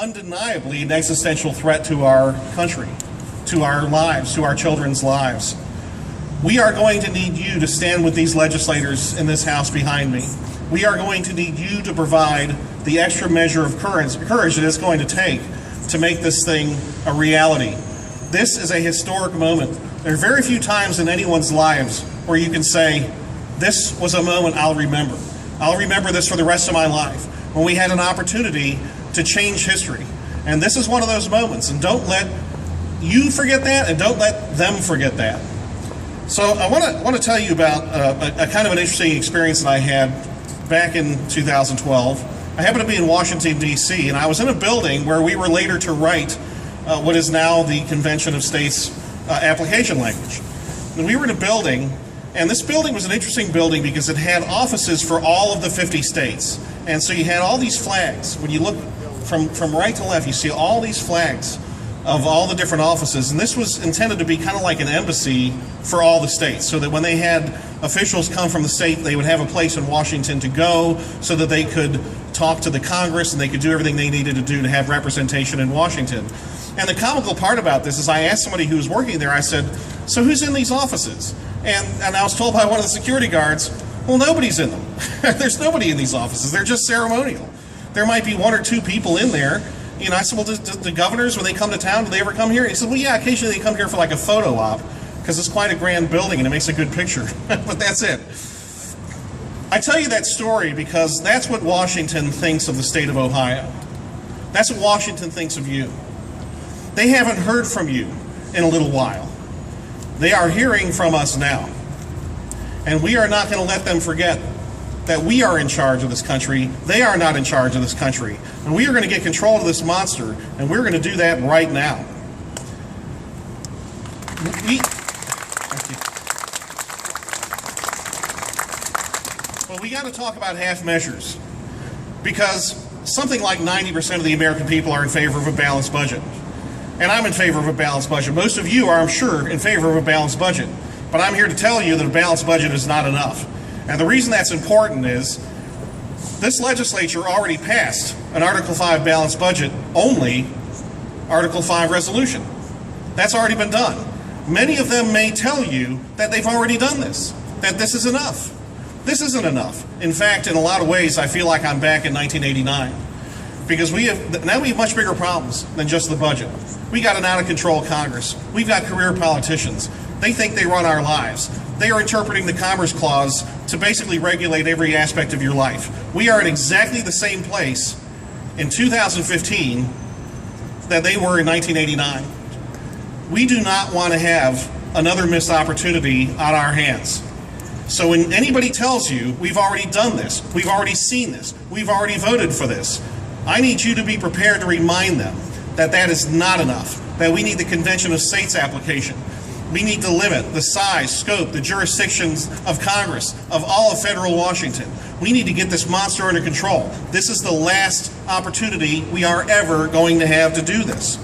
undeniably an existential threat to our country, to our lives, to our children's lives. We are going to need you to stand with these legislators in this House behind me. We are going to need you to provide the extra measure of courage that it's going to take to make this thing a reality. This is a historic moment. There are very few times in anyone's lives where you can say, this was a moment I'll remember. I'll remember this for the rest of my life, when we had an opportunity to change history. And this is one of those moments, and don't let you forget that, and don't let them forget that. So I want to tell you about a kind of an interesting experience that I had back in 2012. I happened to be in Washington, D.C., and I was in a building where we were later to write what is now the Convention of States application language. And we were in a building, and this building was an interesting building because it had offices for all of the 50 states. And so you had all these flags. When you look from right to left, you see all these flags of all the different offices, and this was intended to be kind of like an embassy for all the states, so that when they had officials come from the state, they would have a place in Washington to go so that they could talk to the Congress and they could do everything they needed to do to have representation in Washington. And the comical part about this is I asked somebody who was working there, I said, so who's in these offices? And I was told by one of the security guards, well, nobody's in them. There's nobody in these offices. They're just ceremonial. There might be one or two people in there. You know, I said, well, do the governors, when they come to town, do they ever come here? And he said, well, yeah, occasionally they come here for like a photo op, because it's quite a grand building and it makes a good picture. But that's it. I tell you that story because that's what Washington thinks of the state of Ohio. That's what Washington thinks of you. They haven't heard from you in a little while. They are hearing from us now. And we are not going to let them forget that we are in charge of this country. They are not in charge of this country. And we are going to get control of this monster, and we're going to do that right now. Well, we got to talk about half measures, because something like 90% of the American people are in favor of a balanced budget. And I'm in favor of a balanced budget. Most of you are, I'm sure, in favor of a balanced budget. But I'm here to tell you that a balanced budget is not enough. And the reason that's important is this legislature already passed an Article 5 balanced budget only Article 5 resolution. That's already been done. Many of them may tell you that they've already done this, that this is enough. This isn't enough. In fact, in a lot of ways, I feel like I'm back in 1989, because we have much bigger problems than just the budget. We got an out-of-control Congress. We've got career politicians. They think they run our lives. They are interpreting the Commerce Clause to basically regulate every aspect of your life. We are in exactly the same place in 2015 that they were in 1989. We do not want to have another missed opportunity on our hands. So when anybody tells you, we've already done this, we've already seen this, we've already voted for this, I need you to be prepared to remind them that that is not enough, that we need the Convention of States application. We need to limit the size, scope, the jurisdictions of Congress, of all of federal Washington. We need to get this monster under control. This is the last opportunity we are ever going to have to do this.